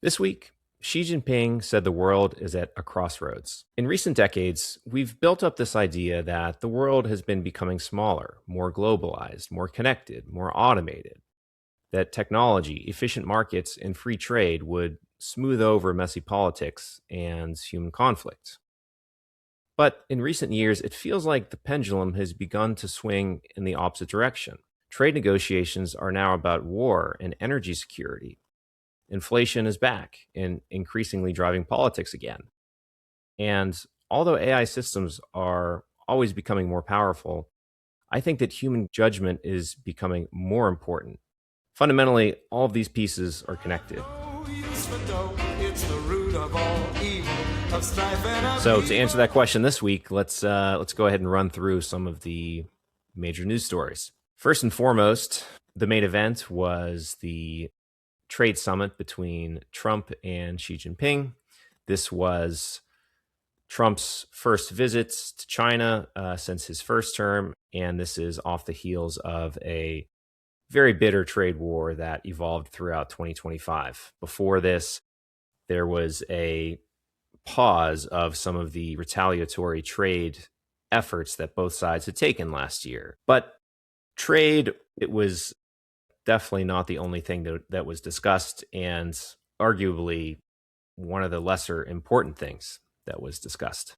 This week, Xi Jinping said the world is at a crossroads. In recent decades, we've built up this idea that the world has been becoming smaller, more globalized, more connected, more automated, that technology, efficient markets, and free trade would smooth over messy politics and human conflict. But in recent years, it feels like the pendulum has begun to swing in the opposite direction. Trade negotiations are now about war and energy security. Inflation is back and increasingly driving politics again. And although AI systems are always becoming more powerful, I think that human judgment is becoming more important. Fundamentally, all of these pieces are connected. So to answer that question this week, let's go ahead and run through some of the major news stories. First and foremost, the main event was the trade summit between Trump and Xi Jinping. This was Trump's first visits to China since his first term, and this is off the heels of a very bitter trade war that evolved throughout 2025. Before this, there was a pause of some of the retaliatory trade efforts that both sides had taken last year. But trade, it was definitely not the only thing that was discussed, and arguably one of the lesser important things that was discussed.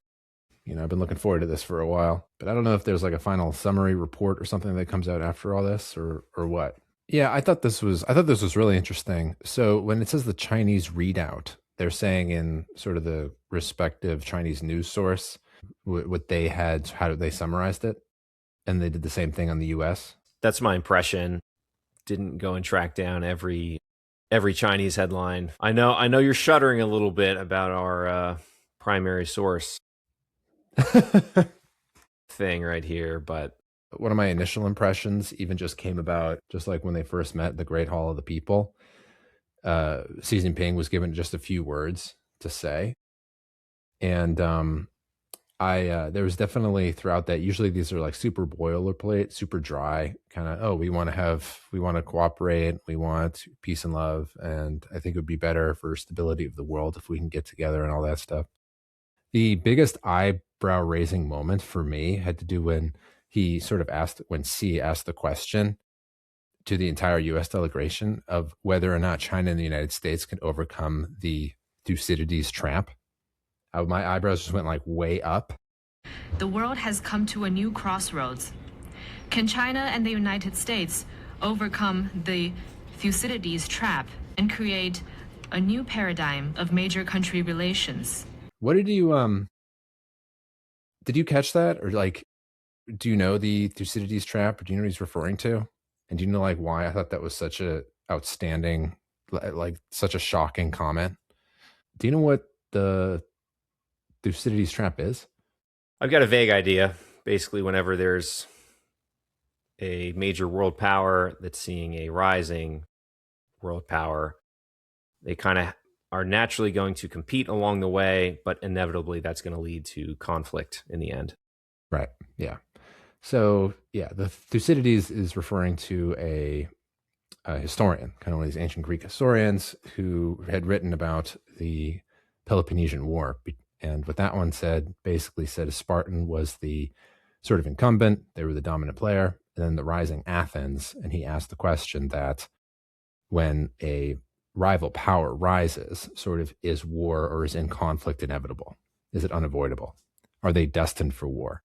I've been looking forward to this for a while, but I don't know if there's like a final summary report or something that comes out after all this or what. Yeah, I thought this was really interesting. So when it says the Chinese readout, they're saying in sort of the respective Chinese news source what they had, how they summarized it, and they did the same thing on the US. That's my impression. Didn't go and track down every Chinese headline. I know you're shuddering a little bit about our primary source thing right here, but one of my initial impressions even just came about just like when they first met the Great Hall of the People. Xi Jinping was given just a few words to say, and there was definitely throughout that. Usually these are like super boilerplate, super dry, kind of. We want to cooperate, we want peace and love, and I think it would be better for stability of the world if we can get together and all that stuff. The biggest eyebrow raising moment for me had to do when Xi asked the question to the entire U.S. delegation of whether or not China and the United States can overcome the Thucydides trap. My eyebrows just went like way up. The world has come to a new crossroads. Can China and the United States overcome the Thucydides trap and create a new paradigm of major country relations? What did you catch that? Or like, do you know the Thucydides trap? Or do you know what he's referring to? And do you know like why I thought that was such a outstanding, like such a shocking comment? Do you know what the Thucydides trap is? I've got a vague idea. Basically, whenever there's a major world power that's seeing a rising world power, they kind of are naturally going to compete along the way, but inevitably that's going to lead to conflict in the end. Right. Yeah. So yeah, the Thucydides is referring to a historian, kind of one of these ancient Greek historians who had written about the Peloponnesian War. And what that one basically said a Spartan was the sort of incumbent, they were the dominant player, and then the rising Athens. And he asked the question that when a rival power rises, sort of, is war or is in conflict inevitable? Is it unavoidable? Are they destined for war?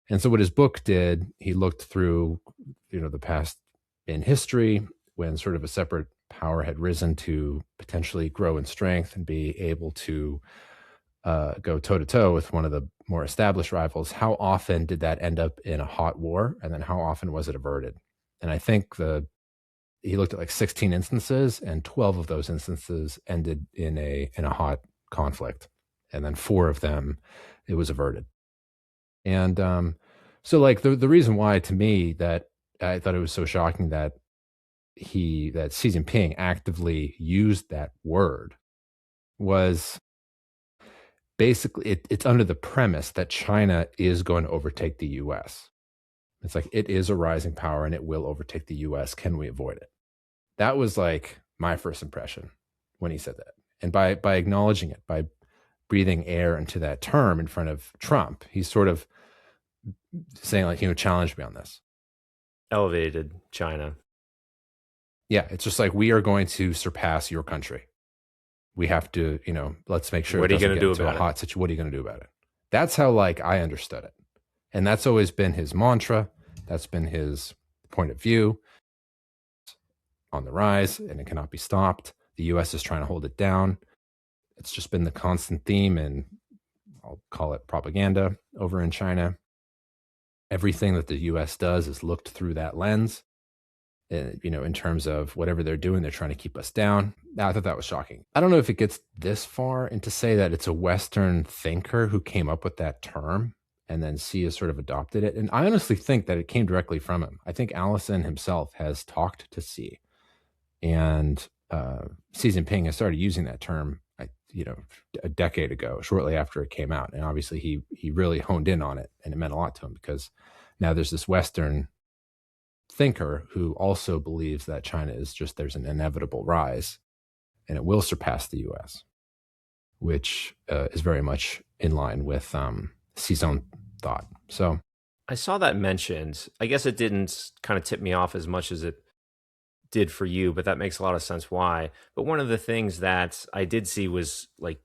And so what his book did, he looked through, the past in history when sort of a separate power had risen to potentially grow in strength and be able to go toe-to-toe with one of the more established rivals. How often did that end up in a hot war? And then how often was it averted? And I think he looked at like 16 instances, and 12 of those instances ended in a hot conflict. And then 4 of them, it was averted. And so like the reason why, to me, that I thought it was so shocking that Xi Jinping actively used that word was basically it's under the premise that China is going to overtake the US. It's like, it is a rising power and it will overtake the US. Can we avoid it? That was like my first impression. when he said that. And by acknowledging it, by breathing air into that term in front of Trump, he's sort of saying like, challenge me on this. Elevated China. Yeah, it's just like, we are going to surpass your country. We have to, let's make sure What are you going to do about a hot situation. What are you going to do about it? That's how like I understood it. And that's always been his mantra. That's been his point of view. On the rise, and it cannot be stopped. The US is trying to hold it down. It's just been the constant theme, and I'll call it propaganda over in China. Everything that the US does is looked through that lens. In terms of whatever they're doing, they're trying to keep us down. I thought that was shocking. I don't know if it gets this far into say that it's a Western thinker who came up with that term, and then Xi has sort of adopted it. And I honestly think that it came directly from him. I think Allison himself has talked to Xi, and Xi Jinping has started using that term, a decade ago, shortly after it came out. And obviously he really honed in on it, and it meant a lot to him, because now there's this Western thinker who also believes that China there's an inevitable rise, and it will surpass the US, which is very much in line with Xi's own thought. So I saw that mentioned. I guess it didn't kind of tip me off as much as it did for you, but that makes a lot of sense why. But one of the things that I did see was, like,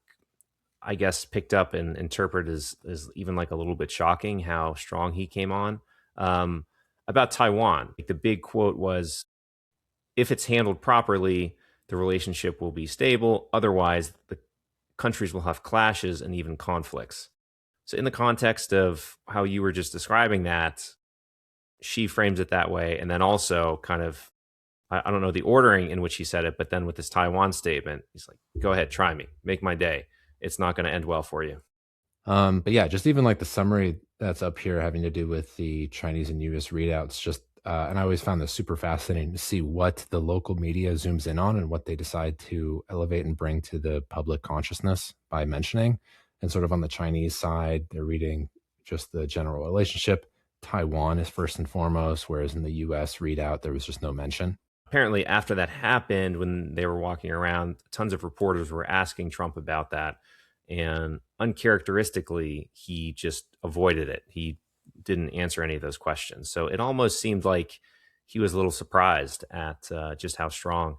I guess picked up and interpreted as even like a little bit shocking how strong he came on about Taiwan. Like, the big quote was, if it's handled properly, the relationship will be stable. Otherwise, the countries will have clashes and even conflicts. So in the context of how you were just describing that, she frames it that way. And then also kind of, I don't know the ordering in which he said it, but then with this Taiwan statement, he's like, go ahead, try me, make my day. It's not going to end well for you. But yeah, just even like the summary that's up here having to do with the Chinese and US readouts, just, and I always found this super fascinating to see what the local media zooms in on and what they decide to elevate and bring to the public consciousness by mentioning. And sort of on the Chinese side, they're reading just the general relationship. Taiwan is first and foremost, whereas in the US readout, there was just no mention. Apparently, after that happened, when they were walking around, tons of reporters were asking Trump about that. And uncharacteristically, he just avoided it. He didn't answer any of those questions. So it almost seemed like he was a little surprised at just how strong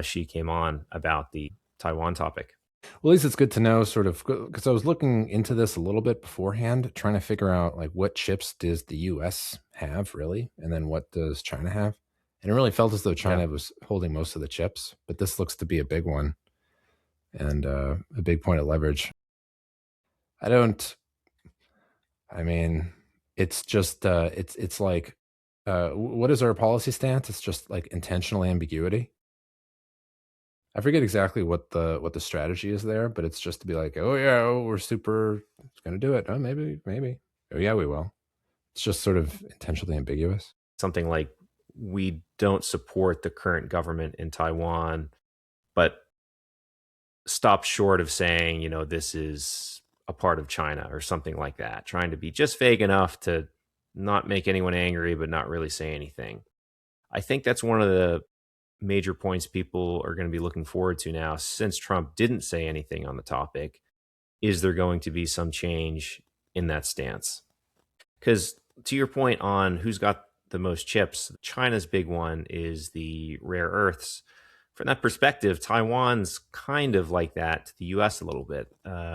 Xi came on about the Taiwan topic. Well, at least it's good to know, sort of, because I was looking into this a little bit beforehand, trying to figure out like what chips does the US have really, and then what does China have. And it really felt as though China was holding most of the chips, but this looks to be a big one and a big point of leverage. It's just, it's like, what is our policy stance? It's just like intentional ambiguity. I forget exactly what the strategy is there, but it's just to be like, we're super going to do it. Oh, maybe. Oh yeah, we will. It's just sort of intentionally ambiguous. Something like, we don't support the current government in Taiwan, but stop short of saying, this is a part of China or something like that, trying to be just vague enough to not make anyone angry, but not really say anything. I think that's one of the major points people are going to be looking forward to now, since Trump didn't say anything on the topic. Is there going to be some change in that stance? Because to your point on who's got the most chips, China's big one is the rare earths. From that perspective, Taiwan's kind of like that to the US a little bit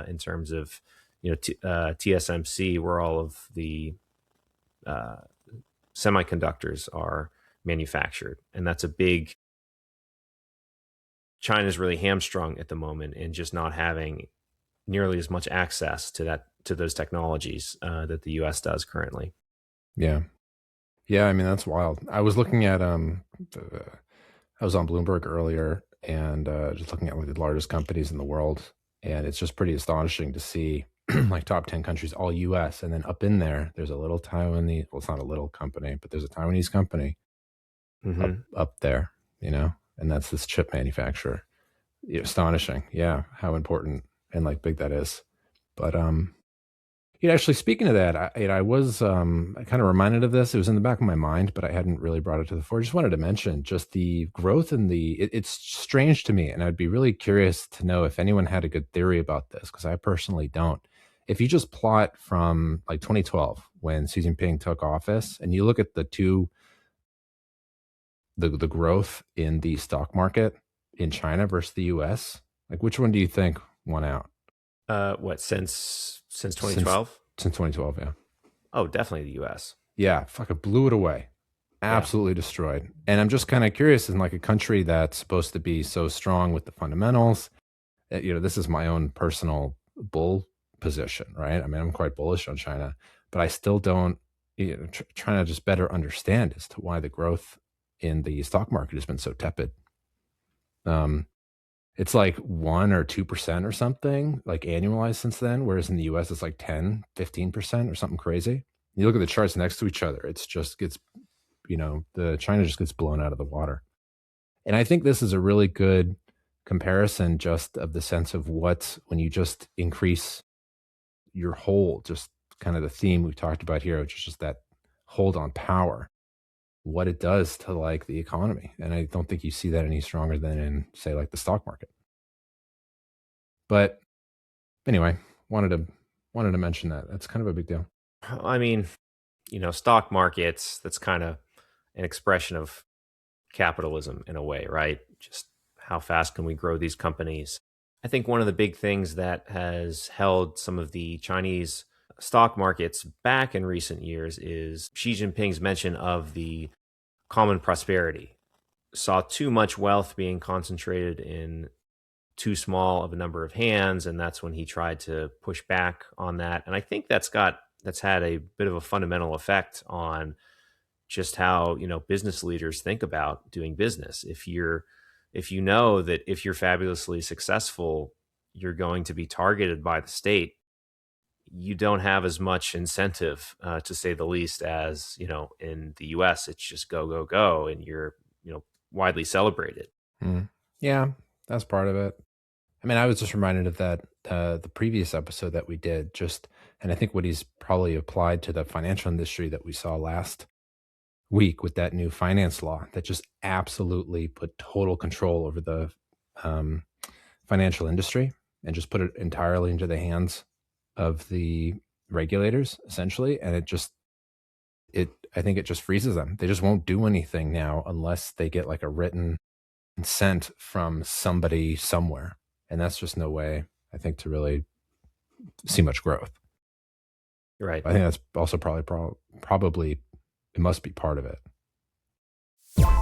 in terms of, TSMC, where all of the semiconductors are manufactured. And that's a big, China's really hamstrung at the moment in just not having nearly as much access to those technologies that the US does currently. Yeah. I mean, that's wild. I was looking at, I was on Bloomberg earlier and just looking at like the largest companies in the world. And it's just pretty astonishing to see like top 10 countries, all US. And then up in there, there's a little Taiwanese, well, it's not a little company, but there's a Taiwanese company up there, and that's this chip manufacturer. Astonishing. Yeah. How important and like big that is. But Actually, speaking of that, I was kind of reminded of this. It was in the back of my mind, but I hadn't really brought it to the fore. Just wanted to mention just the growth in it's strange to me, and I'd be really curious to know if anyone had a good theory about this, because I personally don't. If you just plot from like 2012 when Xi Jinping took office, and you look at the growth in the stock market in China versus the U.S., like which one do you think won out? What, since 2012? Since 2012, yeah. Oh, definitely the U.S. Yeah, fucking blew it away. Absolutely destroyed. And I'm just kind of curious, in like a country that's supposed to be so strong with the fundamentals, this is my own personal bull position, right? I mean, I'm quite bullish on China, but I still don't, trying to just better understand as to why the growth in the stock market has been so tepid. It's like 1 or 2% or something, like annualized since then, whereas in the US it's like 10, 15% or something crazy. You look at the charts next to each other, it's just gets, the China just gets blown out of the water. And I think this is a really good comparison just of the sense of when you just increase your hold, just kind of the theme we talked about here, which is just that hold on power, what it does to like the economy. And I don't think you see that any stronger than in, say, like the stock market. But anyway, wanted to mention that. That's kind of a big deal. I mean, stock markets, that's kind of an expression of capitalism in a way, right? Just how fast can we grow these companies? I think one of the big things that has held some of the Chinese stock markets back in recent years is Xi Jinping's mention of the common prosperity. Saw too much wealth being concentrated in too small of a number of hands, and that's when he tried to push back on that. And I think that's had a bit of a fundamental effect on just how business leaders think about doing business. If you know that if you're fabulously successful, you're going to be targeted by the state, you don't have as much incentive, to say the least, as in the U.S. It's just go go go, and you're widely celebrated. Yeah, that's part of it. I mean, I was just reminded of that the previous episode that we did, and I think what he's probably applied to the financial industry that we saw last week with that new finance law that just absolutely put total control over the financial industry and just put it entirely into the hands of the regulators, essentially. And I think it just freezes them. They just won't do anything now unless they get like a written consent from somebody somewhere. And that's just no way, I think, to really see much growth. Right. I think that's also probably it must be part of it.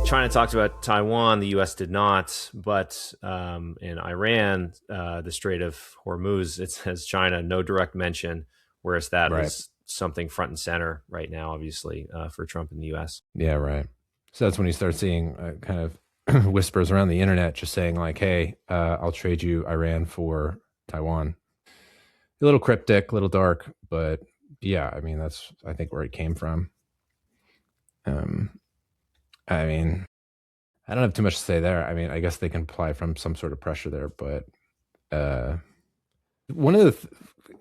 China talked about Taiwan, the U.S. did not, but in Iran, the Strait of Hormuz, it says China, no direct mention, whereas that was something front and center right now, obviously, for Trump in the U.S. Yeah, right. So that's when you start seeing kind of whispers around the internet just saying like, hey, I'll trade you Iran for Taiwan. A little cryptic, a little dark, but yeah, I mean, that's, I think, where it came from. I mean, I don't have too much to say there. I mean, I guess they can apply from some sort of pressure there, but one of the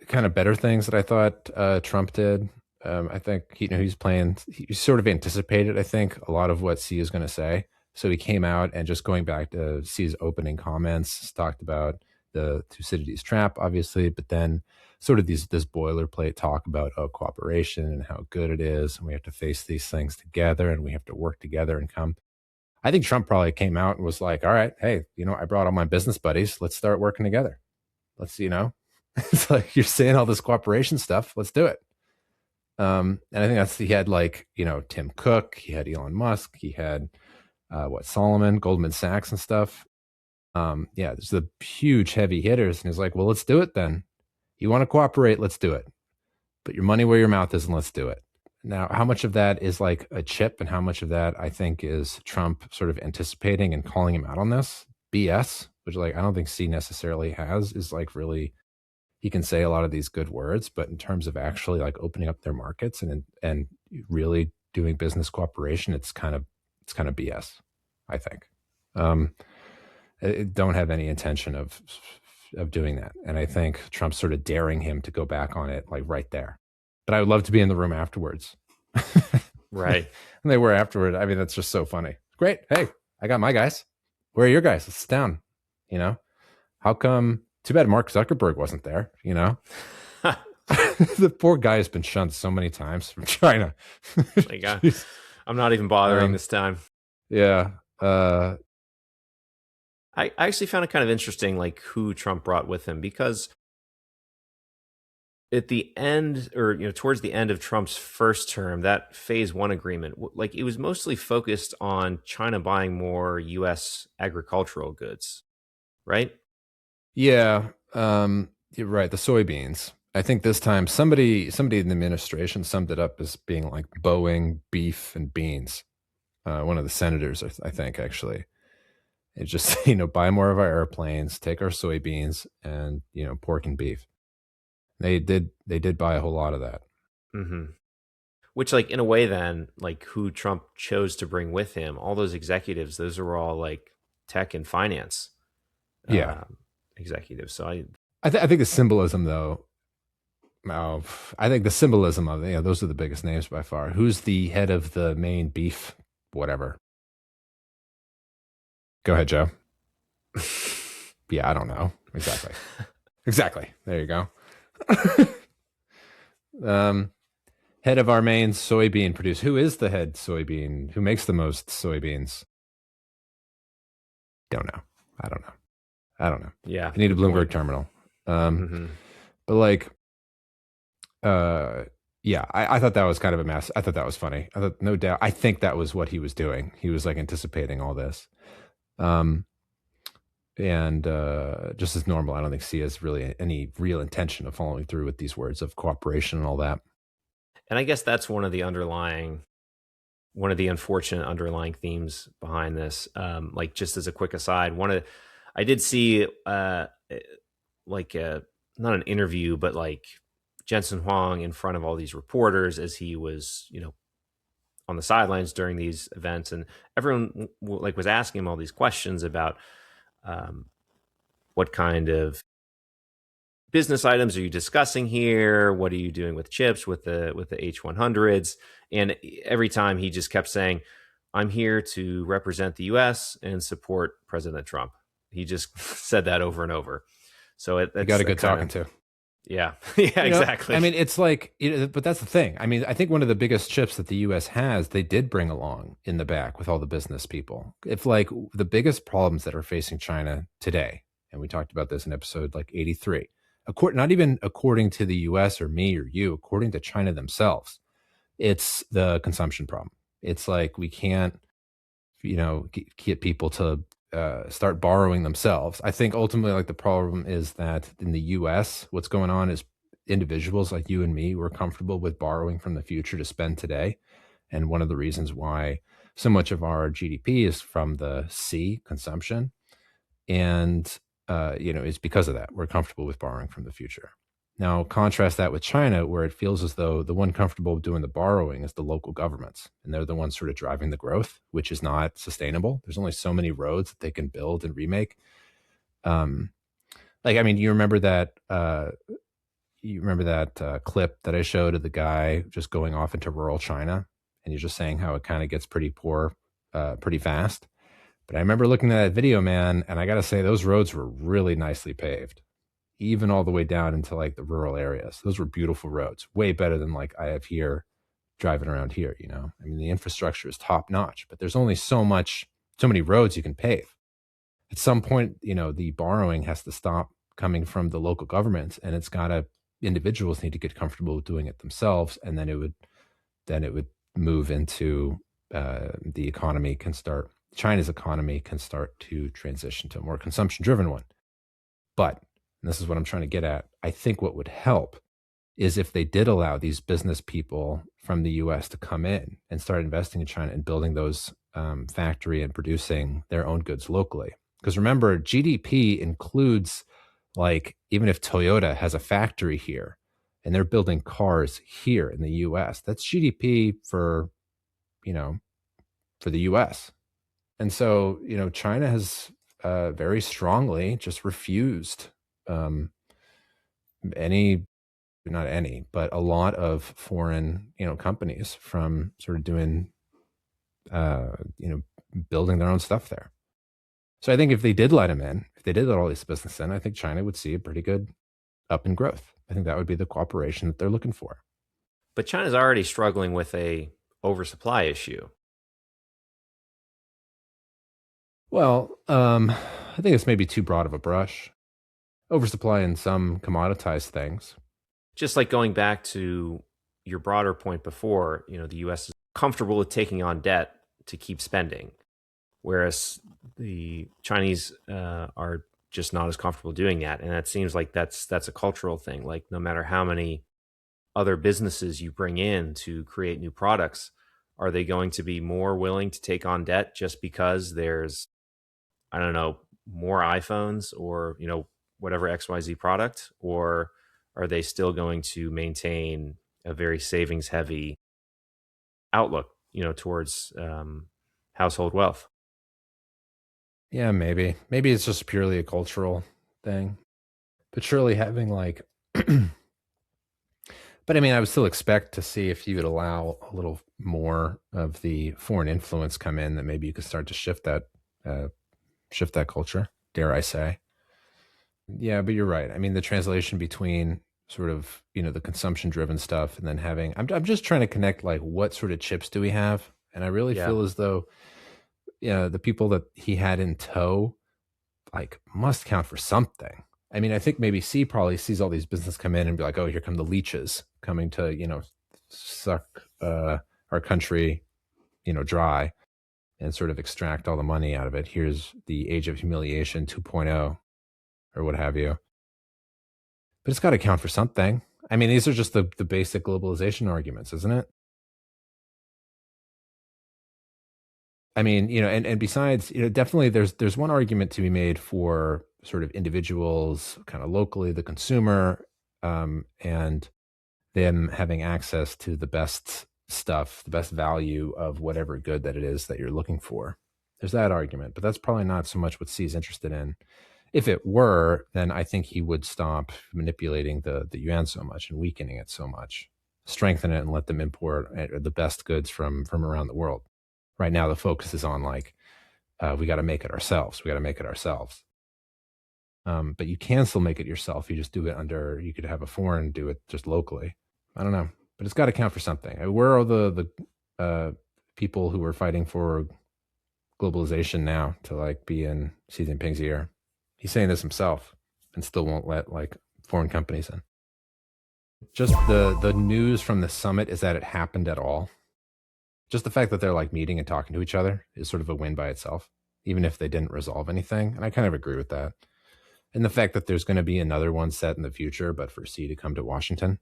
kind of better things that I thought Trump did, I think he sort of anticipated, I think, a lot of what Xi is going to say. So he came out and, just going back to Xi's opening comments, talked about the Thucydides trap, obviously, but then sort of this boilerplate talk about cooperation and how good it is, and we have to face these things together, and we have to work together and come. I think Trump probably came out and was like, all right, hey, I brought all my business buddies. Let's start working together. Let's, it's like, you're saying all this cooperation stuff. Let's do it. And I think he had like, Tim Cook, he had Elon Musk, he had Solomon, Goldman Sachs and stuff. Yeah, there's the huge heavy hitters. And he's like, well, let's do it then. You want to cooperate? Let's do it. Put your money where your mouth is and let's do it. Now, how much of that is like a chip and how much of that I think is Trump sort of anticipating and calling him out on this BS, which like I don't think C necessarily has, is like really, he can say a lot of these good words, but in terms of actually like opening up their markets and really doing business cooperation, it's kind of BS, I think. I don't have any intention of of doing that. And I think Trump's sort of daring him to go back on it, like right there. But I would love to be in the room afterwards. Right. And they were afterward. I mean, that's just so funny. Great. Hey, I got my guys. Where are your guys? Let's sit down. You know, how come? Too bad Mark Zuckerberg wasn't there. You know, the poor guy has been shunned so many times from China. Like, I'm not even bothering this time. Yeah. I actually found it kind of interesting, like who Trump brought with him, because at the end, or towards the end of Trump's first term, that phase 1 agreement, like it was mostly focused on China buying more U.S. agricultural goods, right? Yeah, you're right. The soybeans. I think this time somebody in the administration summed it up as being like Boeing, beef, and beans. One of the senators, I think, actually. It's just buy more of our airplanes, take our soybeans, and pork and beef. They did buy a whole lot of that. Mm-hmm. Which, like, in a way, then, like, who Trump chose to bring with him, all those executives, those are all like tech and finance, executives. So I think the symbolism, though. I think the symbolism of those are the biggest names by far. Who's the head of the main beef, whatever? Go ahead, Joe. Yeah, I don't know exactly. Exactly. There you go. Head of our main soybean producer. Who is the head soybean? Who makes the most soybeans? Don't know. I don't know. Yeah. I need a Bloomberg terminal. But like, yeah, I thought that was kind of a mess. I thought that was funny. I thought, no doubt. I think that was what he was doing. He was like anticipating all this. And just as normal, I don't think Xi has really any real intention of following through with these words of cooperation and all that. And I guess that's one of the unfortunate underlying themes behind this. Like, just as a quick aside, I did see like not an interview, but like Jensen Huang in front of all these reporters as he was, on the sidelines during these events, and everyone was asking him all these questions about what kind of business items are you discussing here? What are you doing with chips, with the H100s? And every time he just kept saying, "I'm here to represent the U.S. and support President Trump." He just said that over and over. So you got a good talking to. Yeah, yeah, exactly. I mean, it's like, but that's the thing. I mean, I think one of the biggest chips that the U.S. has, they did bring along in the back with all the business people. If like the biggest problems that are facing China today, and we talked about this in episode like 83, not even according to the U.S. or me or you, according to China themselves, it's the consumption problem. It's like we can't, get people to start borrowing themselves. I think ultimately, like, the problem is that in the U.S., what's going on is individuals like you and me, we're comfortable with borrowing from the future to spend today. And one of the reasons why so much of our GDP is from the C, consumption, and is because of that. We're comfortable with borrowing from the future. Now, contrast that with China, where it feels as though the one comfortable with doing the borrowing is the local governments. And they're the ones sort of driving the growth, which is not sustainable. There's only so many roads that they can build and remake. You remember that clip that I showed of the guy just going off into rural China, and you're just saying how it kind of gets pretty poor pretty fast. But I remember looking at that video, man, and I got to say, those roads were really nicely paved, even all the way down into like the rural areas. Those were beautiful roads, way better than like I have here driving around here. I mean, the infrastructure is top notch, but there's only so many roads you can pave. At some point, the borrowing has to stop coming from the local governments, and individuals need to get comfortable with doing it themselves. And then it would move into the economy China's economy can start to transition to a more consumption driven one. But, and this is what I'm trying to get at, I think what would help is if they did allow these business people from the US to come in and start investing in China and building those factory and producing their own goods locally. Because remember, GDP includes, like, even if Toyota has a factory here and they're building cars here in the US, that's GDP for the US. And so, China has very strongly just refused not any, but a lot of foreign, companies from sort of doing, building their own stuff there. So I think if they did let him in, if they did let all this business in, I think China would see a pretty good up in growth. I think that would be the cooperation that they're looking for. But China's already struggling with a oversupply issue. Well, I think it's maybe too broad of a brush. Oversupply in some commoditized things. Just like going back to your broader point before, the U.S. is comfortable with taking on debt to keep spending, whereas the Chinese are just not as comfortable doing that. And it seems like that's a cultural thing. Like no matter how many other businesses you bring in to create new products, are they going to be more willing to take on debt just because there's, I don't know, more iPhones or, whatever XYZ product? Or are they still going to maintain a very savings heavy outlook, towards household wealth? Yeah, maybe it's just purely a cultural thing, but surely having like, but I mean, I would still expect to see if you would allow a little more of the foreign influence come in, that maybe you could start to shift that culture, dare I say. Yeah, but you're right. I mean, the translation between sort of, the consumption driven stuff and then having, I'm just trying to connect like what sort of chips do we have? And I really feel as though, the people that he had in tow, like must count for something. I mean, I think maybe C probably sees all these business come in and be like, oh, here come the leeches coming to, suck our country, dry and sort of extract all the money out of it. Here's the age of humiliation 2.0 or what have you. But it's got to count for something. I mean, these are just the basic globalization arguments, isn't it? I mean, and besides, definitely there's one argument to be made for sort of individuals, kind of locally, the consumer, and them having access to the best stuff, the best value of whatever good that it is that you're looking for. There's that argument, but that's probably not so much what C's interested in. If it were, then I think he would stop manipulating the yuan so much and weakening it so much, strengthen it and let them import the best goods from around the world. Right now, the focus is on like, we got to make it ourselves. But you can still make it yourself. You just do it you could have a foreign do it just locally. I don't know, but it's got to count for something. Where are the people who are fighting for globalization now to like be in Xi Jinping's ear? He's saying this himself and still won't let like foreign companies in. Just the news from the summit is that it happened at all. Just the fact that they're like meeting and talking to each other is sort of a win by itself, even if they didn't resolve anything. And I kind of agree with that. And the fact that there's going to be another one set in the future, but for C to come to Washington,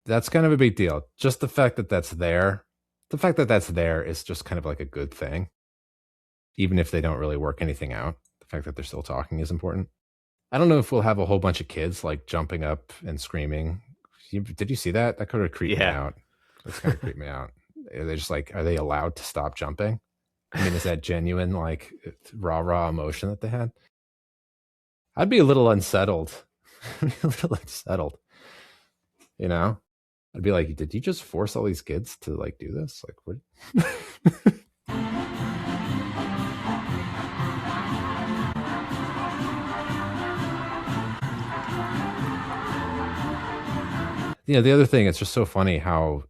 that's kind of a big deal. Just the fact that that's there is just kind of like a good thing. Even if they don't really work anything out, the fact that they're still talking is important. I don't know if we'll have a whole bunch of kids like jumping up and screaming. Did you see that? That could have creeped me out. That's kind of creeped me out. They're just like, are they allowed to stop jumping? I mean, is that genuine, like raw emotion that they had? I'd be a little unsettled. I'd be like, did you just force all these kids to like do this? Like, what? The other thing, it's just so funny how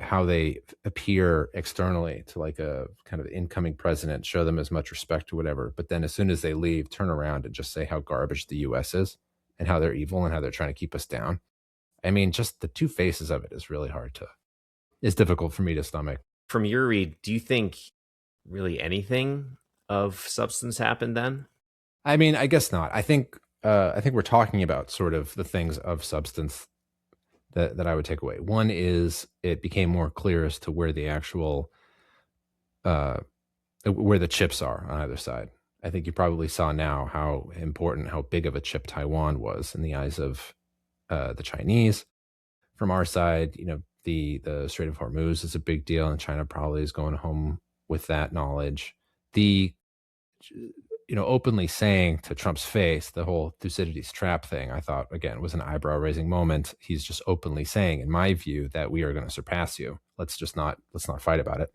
how they appear externally to like a kind of incoming president, show them as much respect or whatever. But then as soon as they leave, turn around and just say how garbage the US is and how they're evil and how they're trying to keep us down. I mean, just the two faces of it is really it's difficult for me to stomach. From your read, do you think really anything of substance happened then? I mean, I guess not. I think we're talking about sort of the things of substance that I would take away. One is it became more clear as to where the actual, where the chips are on either side. I think you probably saw now how important, how big of a chip Taiwan was in the eyes of the Chinese. From our side, the Strait of Hormuz is a big deal, and China probably is going home with that knowledge. The openly saying to Trump's face, the whole Thucydides trap thing, I thought, again, was an eyebrow raising moment. He's just openly saying, in my view, that we are going to surpass you. Let's not fight about it.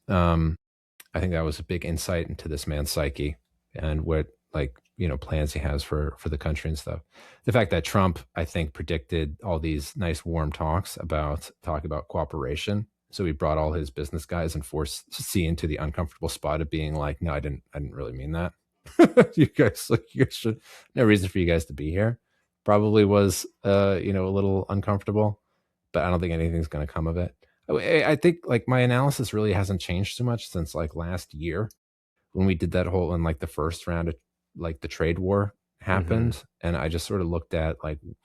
I think that was a big insight into this man's psyche and what plans he has for the country and stuff. The fact that Trump, I think, predicted all these nice warm talking about cooperation. So he brought all his business guys and forced C into the uncomfortable spot of being like, no, I didn't really mean that. you guys should, no reason for you guys to be here. Probably was a little uncomfortable, but I don't think anything's going to come of it. I think my analysis really hasn't changed too much since last year when we did that whole, in the first round of the trade war happened. And I just sort of looked at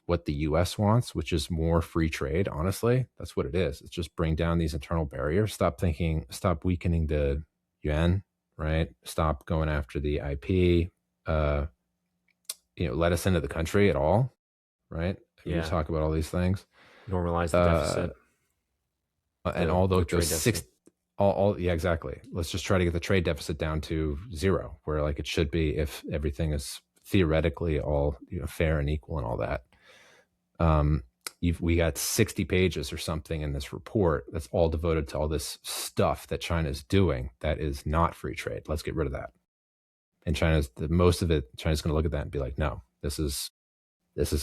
what the US wants, which is more free trade. Honestly, that's what it is. It's just bring down these internal barriers, stop weakening the yuan, right? Stop going after the IP, let us into the country at all, right? Yeah. We talk about all these things. Normalize the deficit. And all those six, yeah, exactly. Let's just try to get the trade deficit down to zero, where it should be if everything is theoretically all fair and equal and all that. We got 60 pages or something in this report that's all devoted to all this stuff that China's doing that is not free trade. Let's get rid of that. And China's going to look at that and be like, no, this is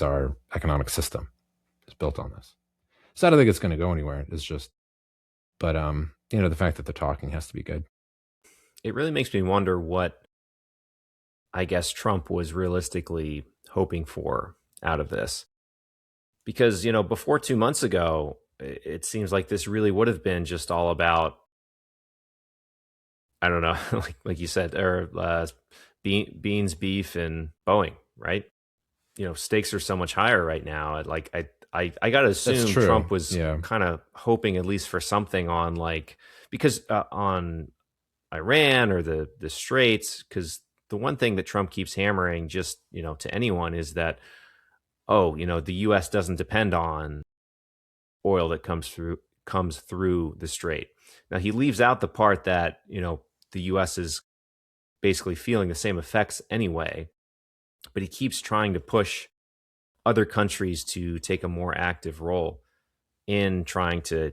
our economic system. It's built on this. So I don't think it's going to go anywhere. It's just, but the fact that they're talking has to be good. It really makes me wonder what I guess Trump was realistically hoping for out of this. Because, before 2 months ago, it seems like this really would have been just all about, I don't know, like you said, or beans, beef, and Boeing, right? Stakes are so much higher right now. I got to assume Trump was kind of hoping at least for something on because on Iran or the Straits, because the one thing that Trump keeps hammering just, to anyone is that, the U.S. doesn't depend on oil that comes through the Strait. Now, he leaves out the part that, the U.S. is basically feeling the same effects anyway, but he keeps trying to push other countries to take a more active role in trying to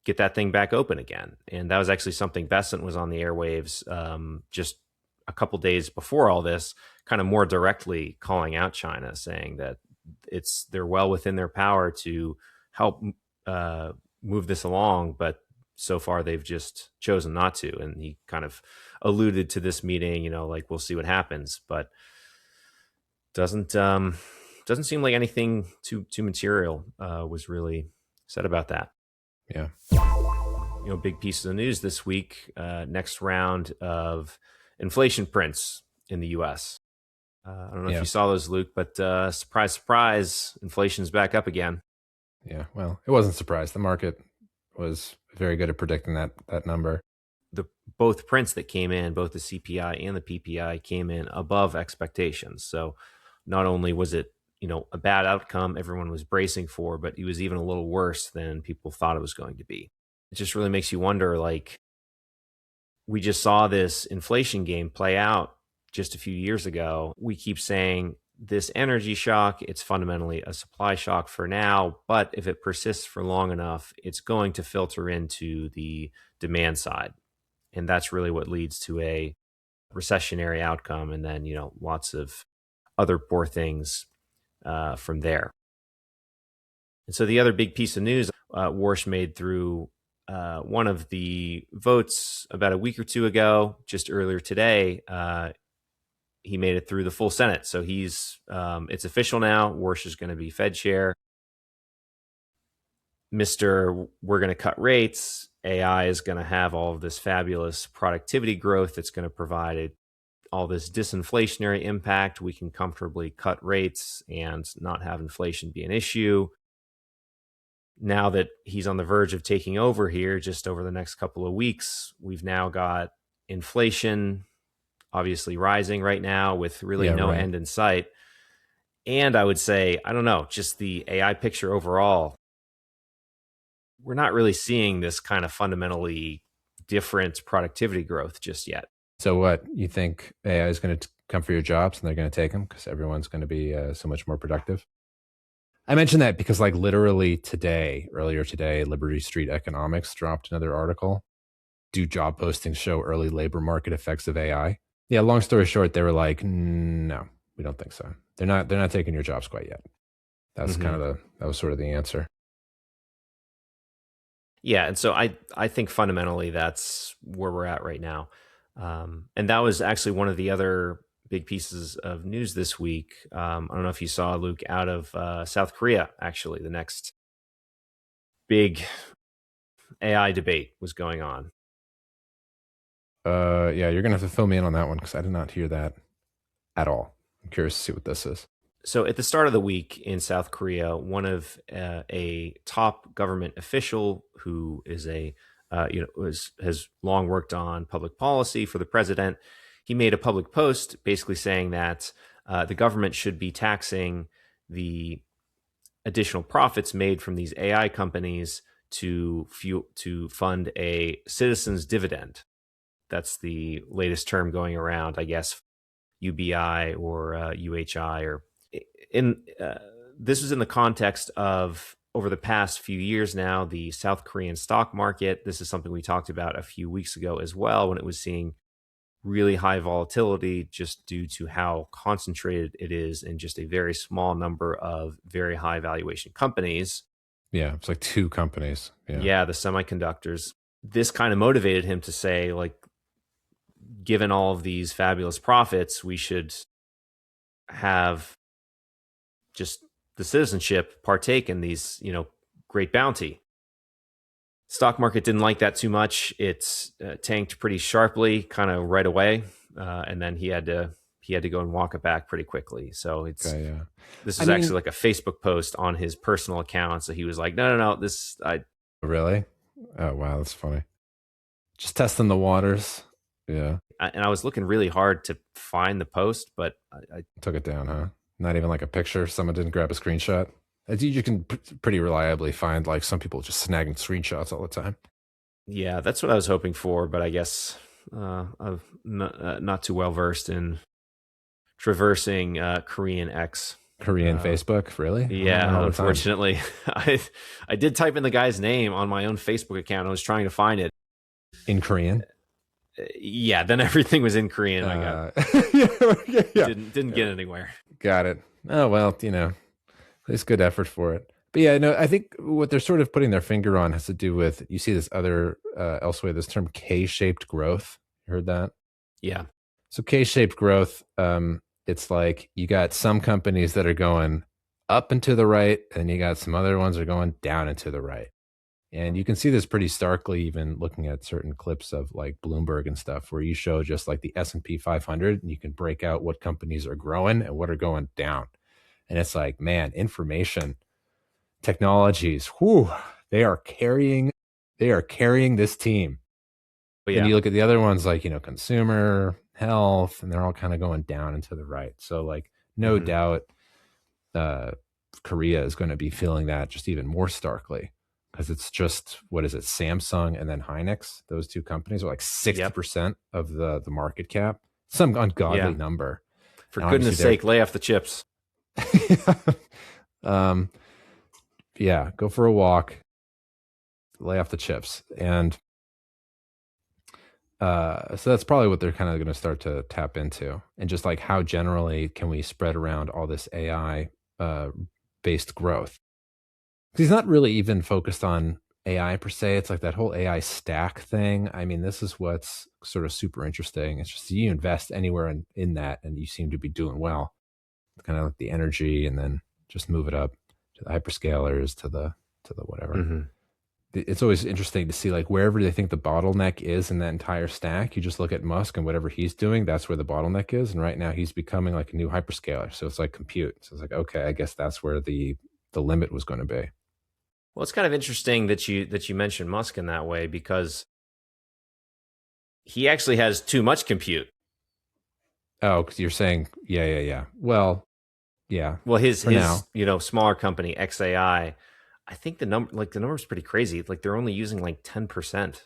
get that thing back open again. And that was actually something Bessent was on the airwaves just a couple days before all this, kind of more directly calling out China, saying that they're well within their power to help move this along, but so far they've just chosen not to. And he kind of alluded to this meeting, we'll see what happens, but doesn't seem like anything too material was really said about that. Yeah. Big piece of the news this week, next round of inflation prints in the U.S. I don't know if you saw those, Luke, but surprise, surprise, inflation's back up again. Yeah, well, it wasn't a surprise. The market was very good at predicting that number. Both prints that came in, both the CPI and the PPI, came in above expectations. So not only was it a bad outcome everyone was bracing for, but it was even a little worse than people thought it was going to be. It just really makes you wonder, we just saw this inflation game play out just a few years ago. We keep saying this energy shock, it's fundamentally a supply shock for now, but if it persists for long enough, it's going to filter into the demand side. And that's really what leads to a recessionary outcome. And then, lots of other poor things from there. And so the other big piece of news Warsh made through one of the votes about a week or two ago, just earlier today, he made it through the full Senate. So it's official now. Warsh is going to be Fed chair. We're going to cut rates. AI is going to have all of this fabulous productivity growth that's going to provide all this disinflationary impact. We can comfortably cut rates and not have inflation be an issue. Now that he's on the verge of taking over here, just over the next couple of weeks, we've now got inflation obviously rising right now with really no end in sight. And I would say, I don't know, just the AI picture overall, we're not really seeing this kind of fundamentally different productivity growth just yet. So what, you think AI is going to come for your jobs and they're going to take them because everyone's going to be so much more productive? I mentioned that because like literally earlier today, Liberty Street Economics dropped another article. Do job postings show early labor market effects of AI? Yeah, long story short, they were like, no, we don't think so. They're not taking your jobs quite yet. That's that was sort of the answer. Yeah, and so I think fundamentally that's where we're at right now. And that was actually one of the other big pieces of news this week. I don't know if you saw, Luke, out of South Korea, actually, the next big AI debate was going on. Yeah, you're going to have to fill me in on that one because I did not hear that at all. I'm curious to see what this is. So at the start of the week in South Korea, one of a top government official who is has long worked on public policy for the president, he made a public post basically saying that the government should be taxing the additional profits made from these AI companies to fund a citizens dividend. That's the latest term going around, I guess, UBI or UHI. Or this was in the context of, over the past few years now, the South Korean stock market. This is something we talked about a few weeks ago as well, when it was seeing really high volatility just due to how concentrated it is in just a very small number of very high valuation companies. Yeah, it's like 2 companies. Yeah, the semiconductors. This kind of motivated him to say, like, given all of these fabulous profits, we should have just the citizenship partake in these, great bounty. Stock market didn't like that too much. It's tanked pretty sharply, kind of right away, and then he had to go and walk it back pretty quickly. So this is actually like a Facebook post on his personal account. So he was like, no, this really. Oh wow, that's funny. Just testing the waters. Yeah. And I was looking really hard to find the post, but I took it down, huh? Not even like a picture. Someone didn't grab a screenshot. You can pretty reliably find like some people just snagging screenshots all the time. Yeah, that's what I was hoping for, but I guess I'm not too well versed in traversing Korean Facebook, really? Yeah, unfortunately. I did type in the guy's name on my own Facebook account. I was trying to find it in Korean. Yeah, then everything was in Korean. I got didn't get anywhere. Got it. Oh well, it's good effort for it. But yeah, no, I think what they're sort of putting their finger on has to do with, you see this other elsewhere, this term K-shaped growth. You heard that? Yeah. So K-shaped growth, it's like you got some companies that are going up and to the right, and you got some other ones that are going down and to the right. And you can see this pretty starkly even looking at certain clips of like Bloomberg and stuff, where you show just like the S&P 500 and you can break out what companies are growing and what are going down. And it's like, man, information technologies, they are carrying this team. But yeah. And you look at the other ones like, consumer, health, and they're all kind of going down and to the right. So like, no doubt Korea is going to be feeling that just even more starkly. Because it's just, what is it, Samsung and then Hynix, those 2 companies are like 60% of the market cap. Some ungodly number. For goodness sake, lay off the chips. Yeah, go for a walk, lay off the chips. And so that's probably what they're kind of going to start to tap into. And just like, how generally can we spread around all this AI based growth? He's not really even focused on AI per se. It's like that whole AI stack thing. I mean, this is what's sort of super interesting. It's just you invest anywhere in that and you seem to be doing well. Kind of like the energy, and then just move it up to the hyperscalers, to the whatever. It's always interesting to see like wherever they think the bottleneck is in that entire stack. You just look at Musk and whatever he's doing, that's where the bottleneck is. And right now he's becoming like a new hyperscaler. So it's like compute. So it's like, okay, I guess that's where the limit was going to be. Well, it's kind of interesting that you mentioned Musk in that way, because he actually has too much compute. Oh, because you're saying, yeah. Well, yeah. Well, his smaller company XAI, I think the number is pretty crazy. Like they're only using like 10%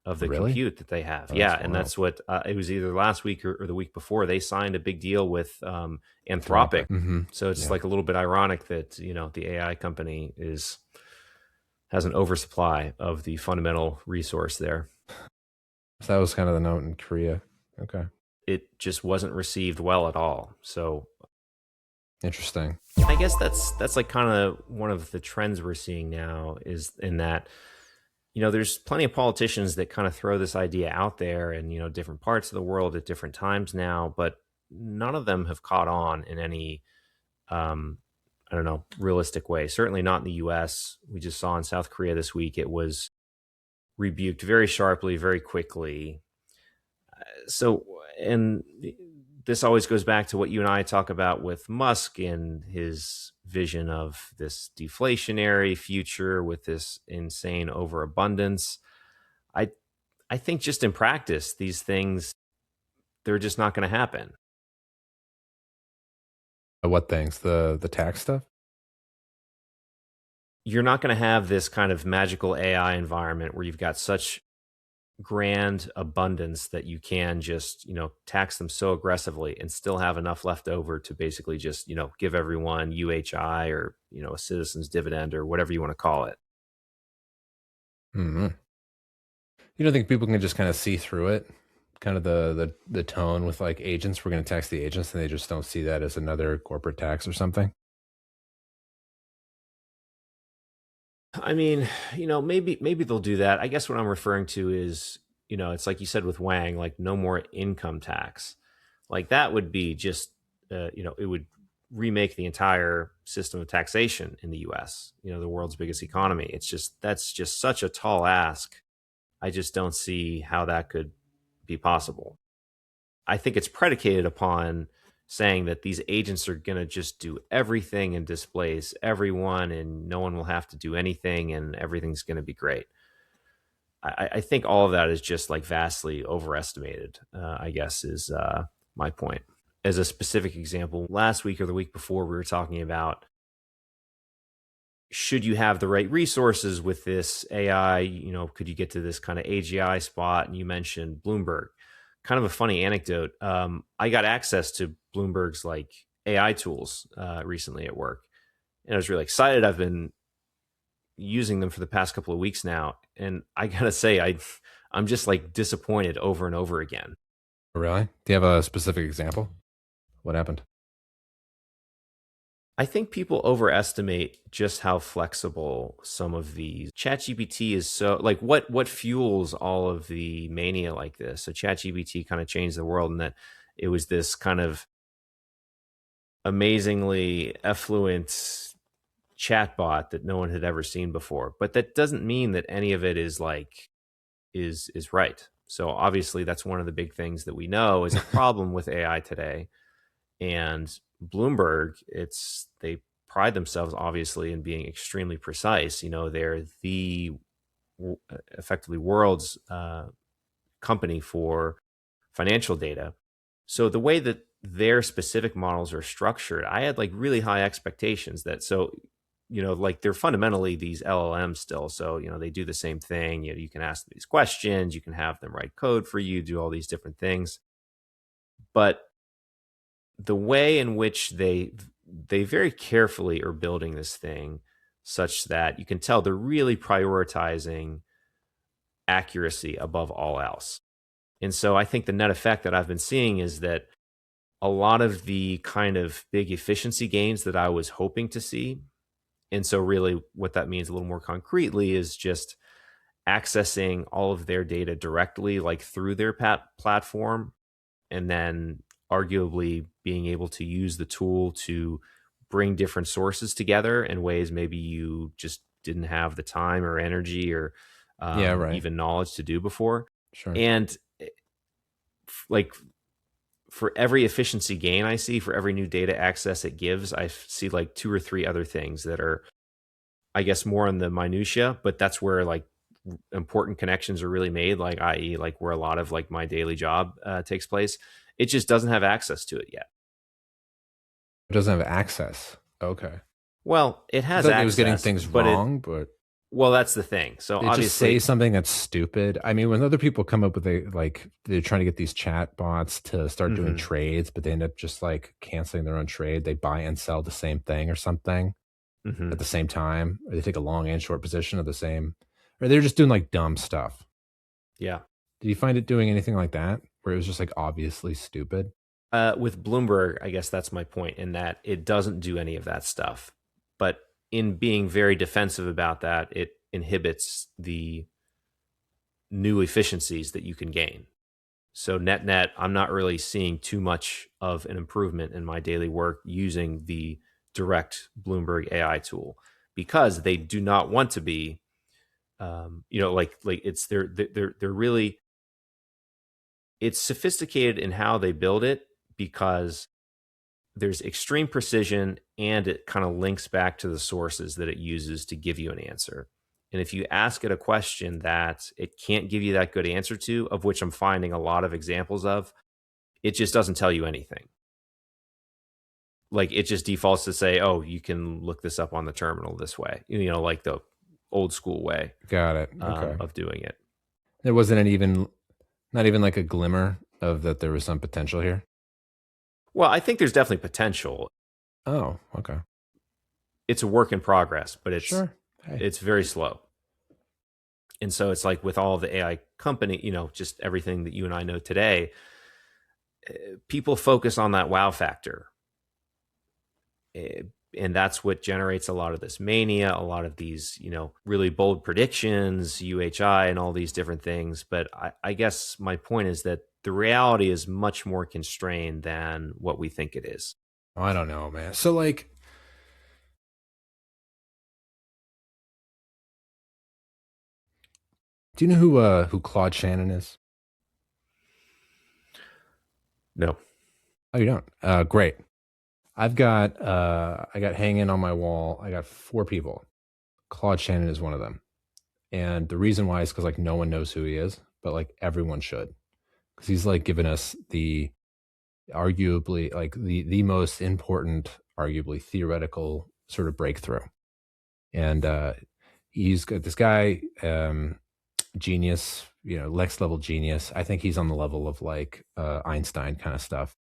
of the Really? compute that they have. Oh, Yeah, that's and wild. that's what it was either last week or the week before. They signed a big deal with Anthropic. Mm-hmm. So it's Yeah. like a little bit ironic that the AI company has an oversupply of the fundamental resource there. So that was kind of the note in Korea. Okay. It just wasn't received well at all. So Interesting. I guess that's like kind of one of the trends we're seeing now, is in that there's plenty of politicians that kind of throw this idea out there in different parts of the world at different times now, but none of them have caught on in any I don't know, realistic way. Certainly not in the US. We just saw in South Korea this week, it was rebuked very sharply, very quickly. So, and this always goes back to what you and I talk about with Musk and his vision of this deflationary future with this insane overabundance. I think just in practice, these things, they're just not going to happen. What things? The tax stuff? You're not going to have this kind of magical AI environment where you've got such grand abundance that you can just tax them so aggressively and still have enough left over to basically just give everyone UHI or a citizen's dividend or whatever you want to call it. Mm-hmm. You don't think people can just kind of see through it? Kind of the tone with like agents, we're going to tax the agents, and they just don't see that as another corporate tax or something? I mean, maybe they'll do that. I guess what I'm referring to is, it's like you said with Wang, like no more income tax. Like that would be just, it would remake the entire system of taxation in the US, the world's biggest economy. That's just such a tall ask. I just don't see how that could be possible. I think it's predicated upon saying that these agents are going to just do everything and displace everyone, and no one will have to do anything, and everything's going to be great. I think all of that is just like vastly overestimated, I guess, is my point. As a specific example, last week or the week before, we were talking about, should you have the right resources with this AI? Could you get to this kind of AGI spot? And you mentioned Bloomberg. Kind of a funny anecdote. I got access to Bloomberg's like AI tools recently at work, and I was really excited. I've been using them for the past couple of weeks now, and I gotta say, I'm just like disappointed over and over again. Really? Do you have a specific example? What happened? I think people overestimate just how flexible some of these. ChatGPT is so like what fuels all of the mania like this. So ChatGPT kind of changed the world in that it was this kind of amazingly effluent chatbot that no one had ever seen before. But that doesn't mean that any of it is right. So obviously that's one of the big things that we know is a problem with AI today. And Bloomberg, they pride themselves obviously in being extremely precise. They're the effectively world's company for financial data. So the way that their specific models are structured, I had like really high expectations that like they're fundamentally these LLMs still. So, they do the same thing. You can ask them these questions, you can have them write code for you, do all these different things. But the way in which they very carefully are building this thing such that you can tell they're really prioritizing accuracy above all else. And so I think the net effect that I've been seeing is that a lot of the kind of big efficiency gains that I was hoping to see, and so really what that means a little more concretely is just accessing all of their data directly, like through their platform, and then arguably being able to use the tool to bring different sources together in ways maybe you just didn't have the time or energy or even knowledge to do before. Sure. And like for every efficiency gain I see, for every new data access it gives, I see like 2 or 3 other things that are, I guess, more on the minutia, but that's where like important connections are really made, like i.e. like where a lot of like my daily job takes place. It just doesn't have access to it yet. It doesn't have access. Okay. Well, it has I thought access. it was getting things wrong, but Well, that's the thing. So They obviously, just say something that's stupid. I mean, when other people come up with they're trying to get these chat bots to start doing trades, but they end up just like canceling their own trade. They buy and sell the same thing or something at the same time, or they take a long and short position of the same, or they're just doing like dumb stuff. Yeah. Did you find it doing anything like that where it was just like obviously stupid? With Bloomberg, I guess that's my point, in that it doesn't do any of that stuff. But in being very defensive about that, it inhibits the new efficiencies that you can gain. So net, I'm not really seeing too much of an improvement in my daily work using the direct Bloomberg AI tool, because they do not want to be, like it's they're really, it's sophisticated in how they build it, because there's extreme precision and it kind of links back to the sources that it uses to give you an answer. And if you ask it a question that it can't give you that good answer to, of which I'm finding a lot of examples of, it just doesn't tell you anything. Like, it just defaults to say, oh, you can look this up on the terminal this way, like the old school way. Got it. Okay. Of doing it. There wasn't not even like a glimmer of that there was some potential here. Well, I think there's definitely potential. Oh, okay. It's a work in progress, but it's sure. Hey. It's very slow. And so it's like with all of the AI company, just everything that you and I know today, people focus on that wow factor. And that's what generates a lot of this mania, a lot of these, really bold predictions, UHI, and all these different things. But I guess my point is that the reality is much more constrained than what we think it is. I don't know, man. So like, do you know who Claude Shannon is? No. Oh, you don't? Great. I got hanging on my wall, I got 4 people. Claude Shannon is one of them. And the reason why is because like no one knows who he is, but like everyone should. Because he's like given us the arguably like the most important, arguably theoretical sort of breakthrough. And he's got this guy, genius, next level genius. I think he's on the level of like Einstein kind of stuff.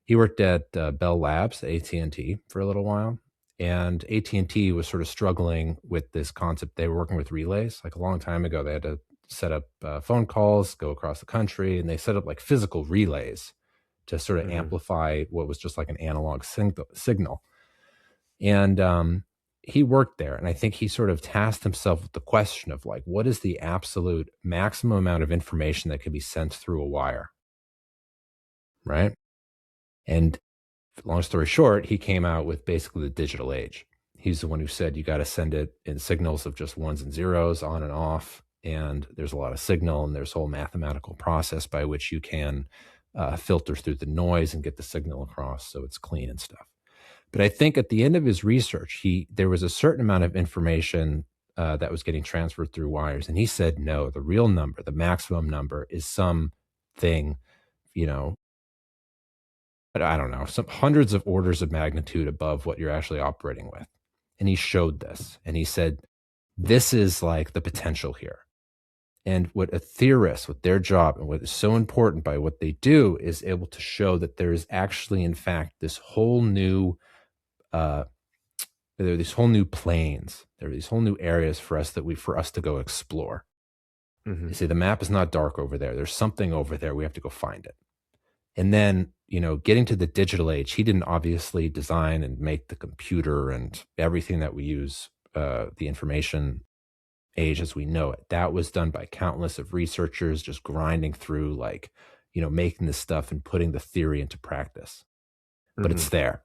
He worked at Bell Labs, AT&T, for a little while. And AT&T was sort of struggling with this concept. They were working with relays. Like a long time ago, they had to set up phone calls, go across the country, and they set up like physical relays to sort of amplify what was just like an analog signal. And he worked there. And I think he sort of tasked himself with the question of like, what is the absolute maximum amount of information that can be sent through a wire? Right? And long story short, he came out with basically the digital age. He's the one who said you got to send it in signals of just ones and zeros, on and off. And there's a lot of signal, and there's a whole mathematical process by which you can filter through the noise and get the signal across so it's clean and stuff. But I think at the end of his research, there was a certain amount of information that was getting transferred through wires. And he said, no, the real number, the maximum number is something, I don't know, some hundreds of orders of magnitude above what you're actually operating with. And he showed this, and he said, this is like the potential here. And what a theorist, with their job, and what is so important by what they do, is able to show that there is actually, in fact, this whole new, there are these whole new planes, there are these whole new areas for us to go explore. You see, the map is not dark over there. There's something over there. We have to go find it. And then, getting to the digital age, he didn't obviously design and make the computer and everything that we use, the information age as we know it. That was done by countless of researchers just grinding through, like, making this stuff and putting the theory into practice. But it's there.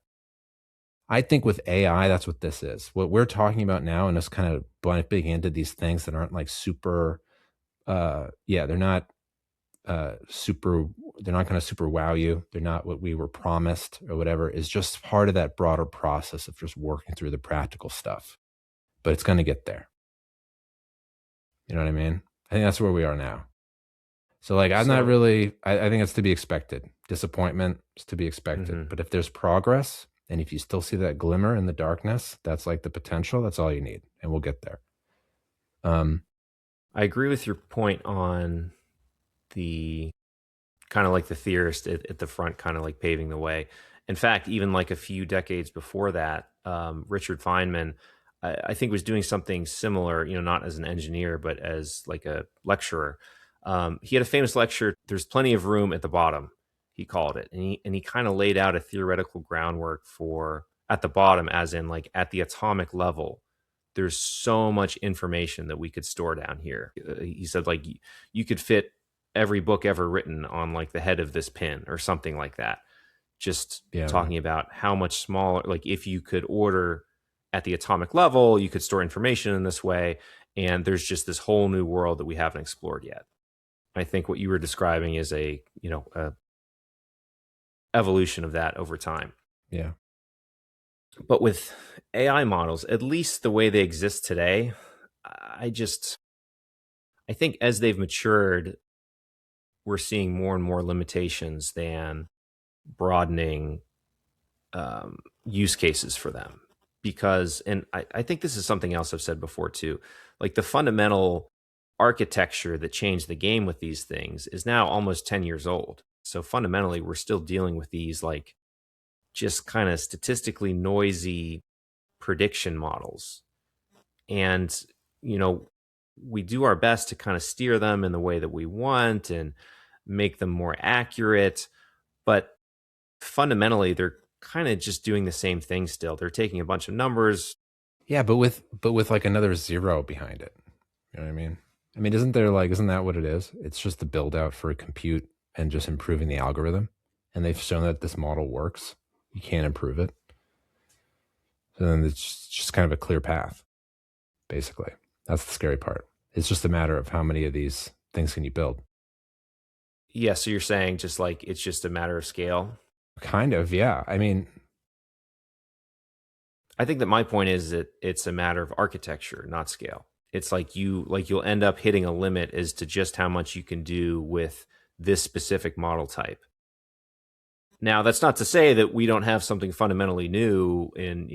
I think with AI, that's what this is. What we're talking about now, and us kind of bumping into these things that aren't like super, they're not super, they're not going to super wow you. They're not what we were promised or whatever, is just part of that broader process of just working through the practical stuff. But it's going to get there. You know what I mean? I think that's where we are now. So like, I'm not really, I think it's to be expected. Disappointment is to be expected. But if there's progress, and if you still see that glimmer in the darkness, that's like the potential, that's all you need. And we'll get there. I agree with your point on the kind of like the theorist at the front, kind of like paving the way. In fact, even like a few decades before that, Richard Feynman, I think, was doing something similar, not as an engineer, but as like a lecturer. He had a famous lecture, "There's Plenty of Room at the Bottom," he called it. And he kind of laid out a theoretical groundwork for at the bottom, as in like at the atomic level. There's so much information that we could store down here. He said, like, you could fit every book ever written on like the head of this pin or something like that. Just talking about how much smaller, like if you could order at the atomic level, you could store information in this way. And there's just this whole new world that we haven't explored yet. I think what you were describing is a evolution of that over time. Yeah. But with AI models, at least the way they exist today, I think as they've matured, we're seeing more and more limitations than broadening use cases for them. Because, and I think this is something else I've said before too, like the fundamental architecture that changed the game with these things is now almost 10 years old. So fundamentally, we're still dealing with these like just kind of statistically noisy prediction models. And, we do our best to kind of steer them in the way that we want and make them more accurate. But fundamentally, they're kind of just doing the same thing still. They're taking a bunch of numbers. Yeah, but with like another zero behind it. You know what I mean? I mean, isn't that what it is? It's just the build out for compute and just improving the algorithm. And they've shown that this model works. You can't improve it. So then it's just kind of a clear path, basically. That's the scary part. It's just a matter of how many of these things can you build. Yeah, so you're saying just like it's just a matter of scale? Kind of, yeah. I mean, I think that my point is that it's a matter of architecture, not scale. It's like you'll end up hitting a limit as to just how much you can do with this specific model type. Now, that's not to say that we don't have something fundamentally new in,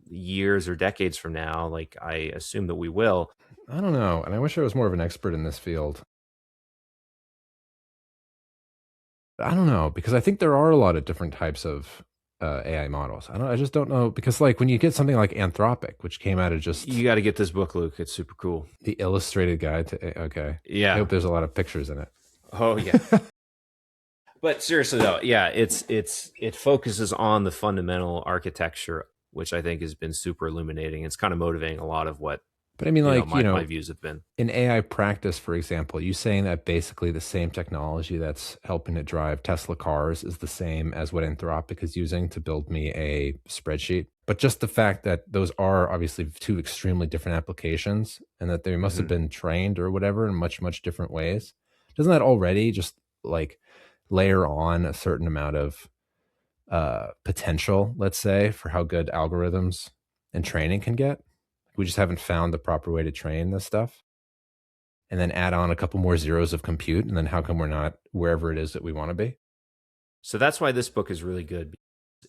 years or decades from now. Like, I assume that we will. I don't know. And I wish I was more of an expert in this field. I don't know, because I think there are a lot of different types of AI models. I just don't know, because like when you get something like Anthropic, which came out of just... You got to get this book, Luke. It's super cool. The illustrated guide to... Okay. Yeah. I hope there's a lot of pictures in it. Oh, yeah. But seriously though, yeah, it focuses on the fundamental architecture, which I think has been super illuminating. It's kind of motivating a lot of what, but I mean, my views have been. In AI practice, for example, you saying that basically the same technology that's helping to drive Tesla cars is the same as what Anthropic is using to build me a spreadsheet. But just the fact that those are obviously two extremely different applications and that they must have been trained or whatever in much, much different ways. Doesn't that already just like layer on a certain amount of potential, let's say, for how good algorithms and training can get? We just haven't found the proper way to train this stuff. And then add on a couple more zeros of compute. And then how come we're not wherever it is that we want to be? So that's why this book is really good.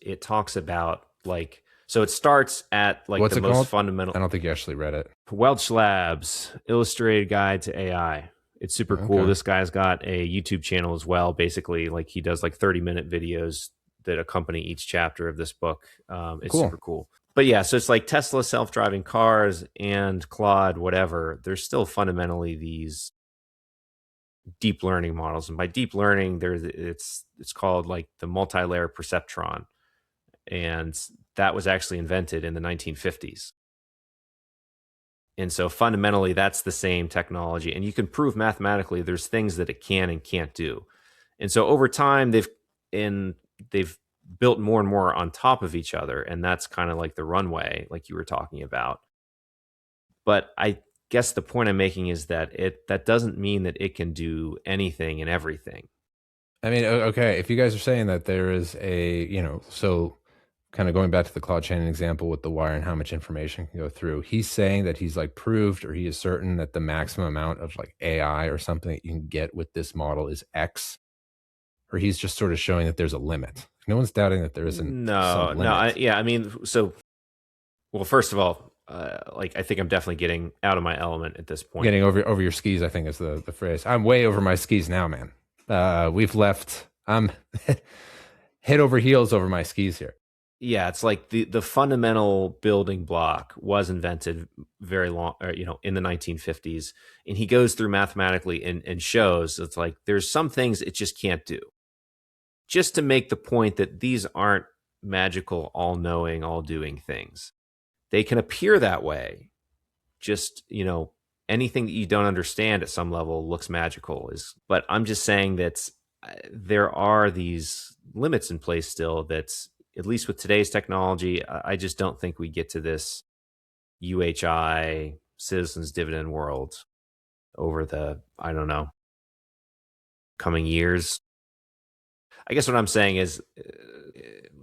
It talks about like, so it starts at like the most fundamental. I don't think you actually read it. Welch Labs, Illustrated Guide to AI. It's super cool. This guy's got a YouTube channel as well. Basically, like he does like 30-minute videos that accompany each chapter of this book. It's super cool. But yeah, so it's like Tesla self-driving cars and Claude, whatever. There's still fundamentally these deep learning models. And by deep learning, it's called like the multi-layer perceptron. And that was actually invented in the 1950s. And so fundamentally, that's the same technology. And you can prove mathematically there's things that it can and can't do. And so over time, they've built more and more on top of each other. And that's kind of like the runway, like you were talking about. But I guess the point I'm making is that that doesn't mean that it can do anything and everything. I mean, okay, if you guys are saying that there is so kind of going back to the Claude Shannon example with the wire and how much information can go through, he's saying that he's like proved, or he is certain that the maximum amount of like AI or something that you can get with this model is X, or he's just sort of showing that there's a limit. No one's doubting that there isn't. Well, first of all, I think I'm definitely getting out of my element at this point. Getting over your skis, I think is the phrase. I'm way over my skis now, man. I'm head over heels over my skis here. Yeah, it's like the fundamental building block was invented very long, in the 1950s, and he goes through mathematically and shows it's like there's some things it just can't do. Just to make the point that these aren't magical, all-knowing, all-doing things. They can appear that way. Just, anything that you don't understand at some level looks magical. But I'm just saying that there are these limits in place still that's, at least with today's technology, I just don't think we get to this UHI citizens dividend world over the, I don't know, coming years. I guess what I'm saying is,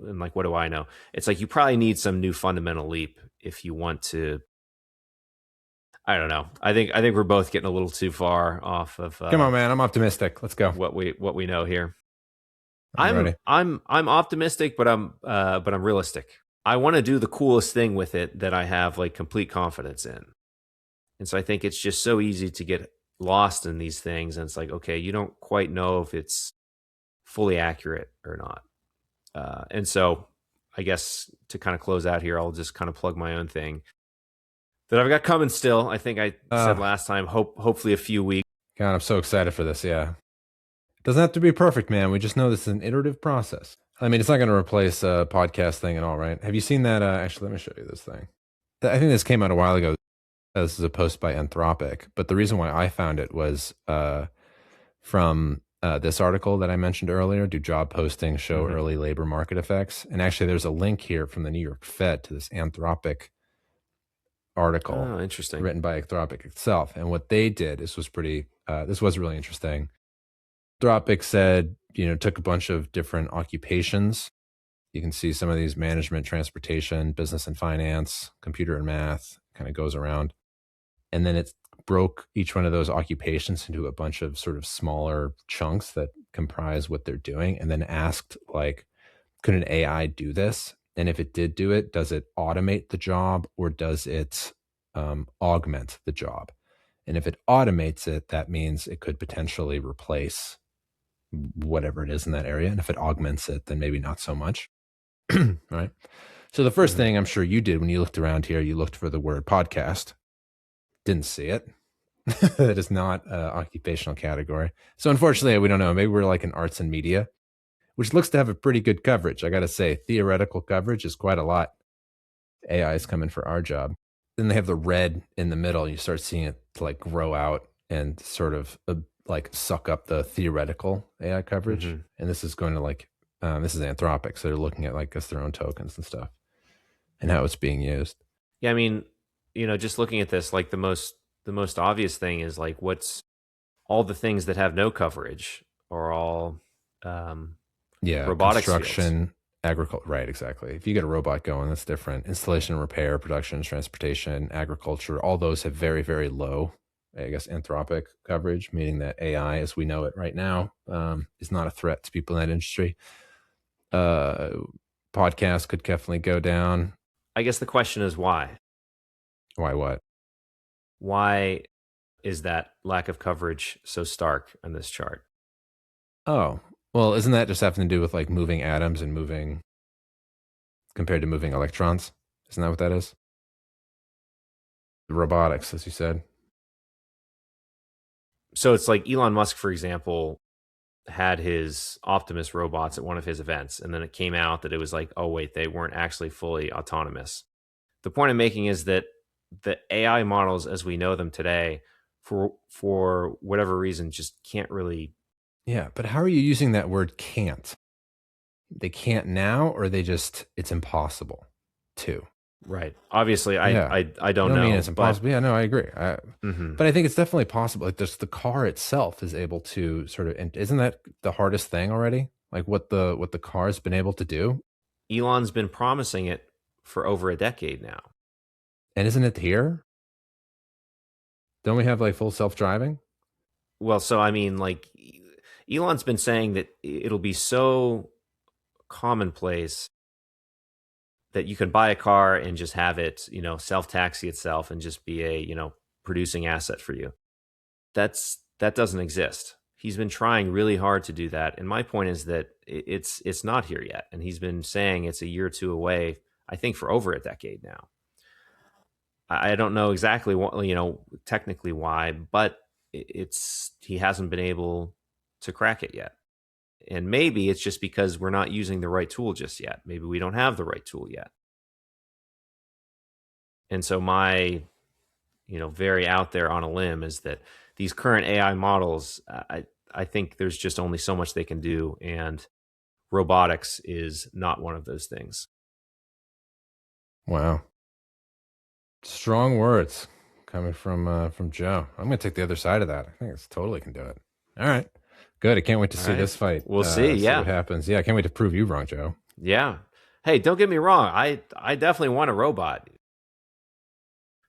and like, what do I know? It's like you probably need some new fundamental leap if you want to. I don't know. I think we're both getting a little too far off of. Come on, man! I'm optimistic. Let's go. What we know here. I'm optimistic, but I'm realistic. I want to do the coolest thing with it that I have like complete confidence in, and so I think it's just so easy to get lost in these things, and it's like, okay, you don't quite know if it's fully accurate or not. And so I guess to kind of close out here, I'll just kind of plug my own thing that I've got coming still. I think I said last time, hopefully a few weeks. God, I'm so excited for this. Yeah. It doesn't have to be perfect, man. We just know this is an iterative process. I mean, it's not going to replace a podcast thing at all, right? Have you seen that? Actually, let me show you this thing. I think this came out a while ago. This is a post by Anthropic, but the reason why I found it was from this article that I mentioned earlier. Do job postings show early labor market effects? And actually, there's a link here from the New York Fed to this Anthropic article. Oh, interesting. Written by Anthropic itself. And what they did, this was really interesting. Anthropic said, took a bunch of different occupations. You can see some of these: management, transportation, business and finance, computer and math, kind of goes around. And then it broke each one of those occupations into a bunch of sort of smaller chunks that comprise what they're doing, and then asked, like, could an AI do this? And if it did do it, does it automate the job or does it augment the job? And if it automates it, that means it could potentially replace whatever it is in that area. And if it augments it, then maybe not so much. Right? So the first thing I'm sure you did when you looked around here, you looked for the word podcast. Didn't see it. That is not an occupational category. So unfortunately, we don't know. Maybe we're like in arts and media, which looks to have a pretty good coverage. I got to say, theoretical coverage is quite a lot. AI is coming for our job. Then they have the red in the middle. You start seeing it like grow out and sort of like suck up the theoretical AI coverage. And this is going to this is Anthropic. So they're looking at their own tokens and stuff and how it's being used. Yeah. I mean, just looking at this, like the most obvious thing is like what's all the things that have no coverage are all robotics, construction, fields. Agriculture. Right, exactly. If you get a robot going, that's different. Installation, repair, production, transportation, agriculture, all those have very, very low, I guess, Anthropic coverage, meaning that AI, as we know it right now, is not a threat to people in that industry. Podcasts could definitely go down. I guess the question is why? Why what? Why is that lack of coverage so stark on this chart? Oh, well, isn't that just having to do with like moving atoms and compared to moving electrons? Isn't that what that is? Robotics, as you said. So it's like Elon Musk, for example, had his Optimus robots at one of his events, and then it came out that it was like, oh wait, they weren't actually fully autonomous. The point I'm making is that the AI models as we know them today, for whatever reason, just can't really. Yeah, but how are you using that word can't? They can't now, or it's impossible to? Right. Obviously, I don't know. I mean, it's impossible. Yeah, no, I agree. But I think it's definitely possible. Like, just the car itself is able to sort of, isn't that the hardest thing already? Like what the car's been able to do? Elon's been promising it for over a decade now. And isn't it here? Don't we have like full self-driving? Well, so I mean, like, Elon's been saying that it'll be so commonplace that you can buy a car and just have it, self-taxi itself and just be a, producing asset for you. That doesn't exist. He's been trying really hard to do that. And my point is that it's not here yet. And he's been saying it's a year or two away, I think for over a decade now. I don't know exactly what, technically why, but he hasn't been able to crack it yet. And maybe it's just because we're not using the right tool just yet. Maybe we don't have the right tool yet. And so my, very out there on a limb is that these current AI models, I think there's just only so much they can do. And robotics is not one of those things. Wow. Strong words coming from Joe. I'm going to take the other side of that. I think it's totally can do it. All right. Good. I can't wait to see this fight. We'll see. Yeah. What happens. Yeah. I can't wait to prove you wrong, Joe. Yeah. Hey, don't get me wrong. I definitely want a robot.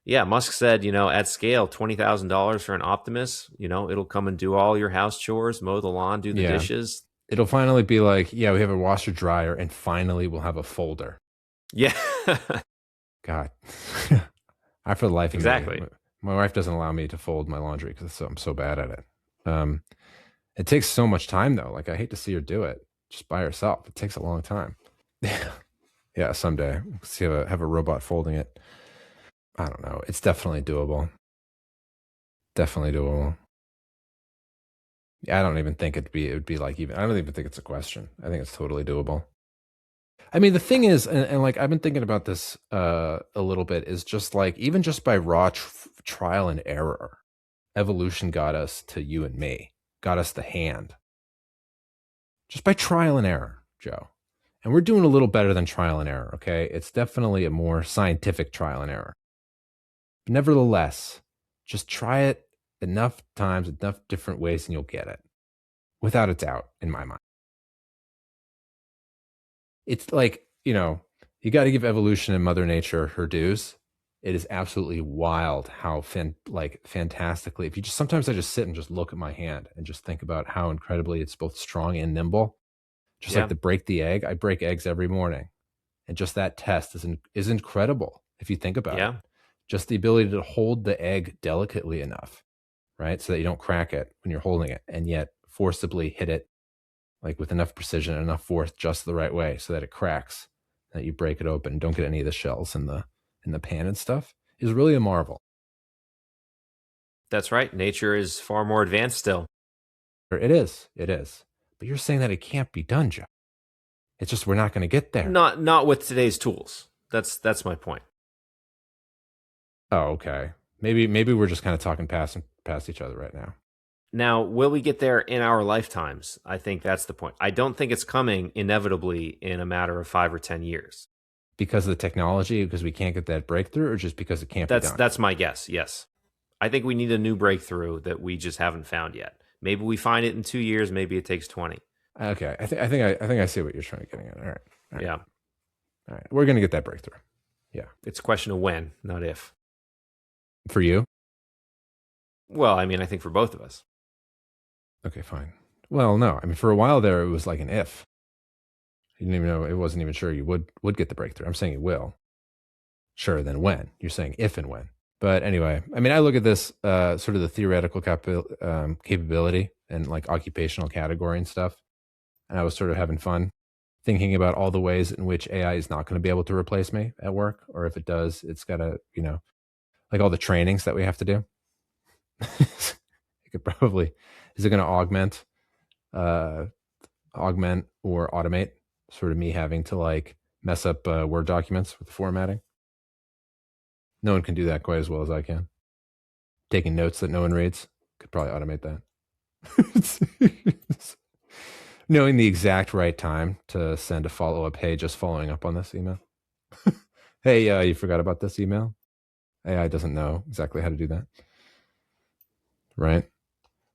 Yeah. Musk said, at scale, $20,000 for an Optimus, it'll come and do all your house chores, mow the lawn, do the dishes. It'll finally be like, we have a washer dryer and finally we'll have a folder. Yeah. God. I for the life of exactly. me. My wife doesn't allow me to fold my laundry because I'm so bad at it. It takes so much time though. Like I hate to see her do it just by herself. It takes a long time. Yeah, someday see have a robot folding it. I don't know. It's definitely doable. Definitely doable. Yeah, I don't even think it would be like even. I don't even think it's a question. I think it's totally doable. I mean, the thing is, and like I've been thinking about this a little bit, is just like even just by raw trial and error, evolution got us to you and me, got us the hand. Just by trial and error, Joe. And we're doing a little better than trial and error, okay? It's definitely a more scientific trial and error. But nevertheless, just try it enough times, enough different ways, and you'll get it. Without a doubt, in my mind. It's like, you got to give evolution and Mother Nature her dues. It is absolutely wild how fantastically, sometimes I just sit and just look at my hand and just think about how incredibly it's both strong and nimble. Just like to break the egg. I break eggs every morning. And just that test is incredible if you think about it. Just the ability to hold the egg delicately enough, right? So that you don't crack it when you're holding it and yet forcibly hit it like with enough precision and enough force just the right way so that it cracks, that you break it open and don't get any of the shells in the pan and stuff is really a marvel. That's right. Nature is far more advanced still. It is. But you're saying that it can't be done, Joe. It's just we're not going to get there. Not with today's tools. That's my point. Oh, okay. Maybe we're just kind of talking past each other right now. Now, will we get there in our lifetimes? I think that's the point. I don't think it's coming inevitably in a matter of 5 or 10 years. Because of the technology, because we can't get that breakthrough, or just because it can't be done? That's my guess, yes. I think we need a new breakthrough that we just haven't found yet. Maybe we find it in 2 years, maybe it takes 20. Okay. I think I see what you're trying to get at. All right. Yeah. All right. We're going to get that breakthrough. Yeah. It's a question of when, not if. For you? Well, I mean, I think for both of us. Okay, fine. Well, no. I mean, for a while there, it was like an if. You didn't even know, it wasn't even sure you would get the breakthrough. I'm saying you will. Sure, then when? You're saying if and when. But anyway, I mean, I look at this sort of the theoretical capability and like occupational category and stuff. And I was sort of having fun thinking about all the ways in which AI is not going to be able to replace me at work. Or if it does, it's got to, like all the trainings that we have to do. It could probably, is it going to augment or automate sort of me having to like mess up Word documents with the formatting? No one can do that quite as well as I can. Taking notes that no one reads, could probably automate that. Knowing the exact right time to send a follow-up, hey, just following up on this email. Hey, you forgot about this email? AI doesn't know exactly how to do that. Right?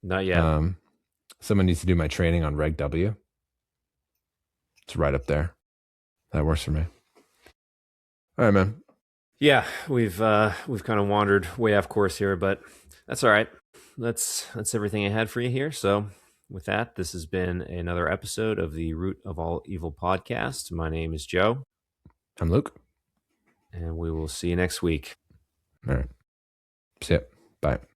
Not yet. Someone needs to do my training on Reg W. It's right up there. That works for me. All right, man. Yeah, we've kind of wandered way off course here, but that's all right. That's everything I had for you here. So with that, this has been another episode of the Root of All Evil podcast. My name is Joe. I'm Luke. And we will see you next week. All right. See ya. Bye.